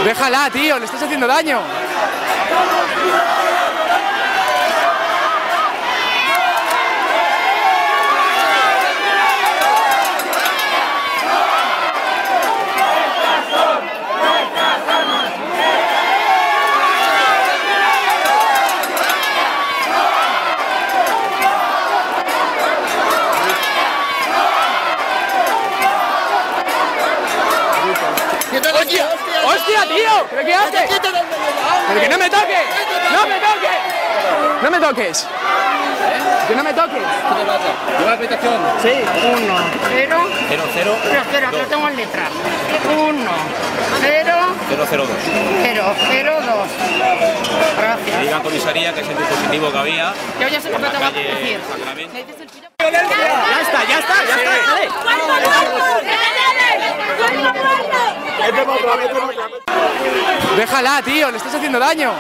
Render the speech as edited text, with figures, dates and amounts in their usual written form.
Déjala, tío, le estás haciendo daño. ¡Hostia, tío! ¿Pero qué haces? ¡Pero que no me toques! ¡No me toques! ¡No me toques! ¡Que no me toques! ¿Lleva habitación? Sí. 1, 0, 0, 0, espera, que lo tengo en letra. 1, 0, 0, 0, 2. 0, 0, 2. Que Gracias. diga comisaría que es el dispositivo que había. Yo ya sé lo que te voy a decir. Sacramento. ¿Me dices el pillo? ¡Ya está, ya está, ya está! ¡Déjala, tío! ¡Le estás haciendo daño!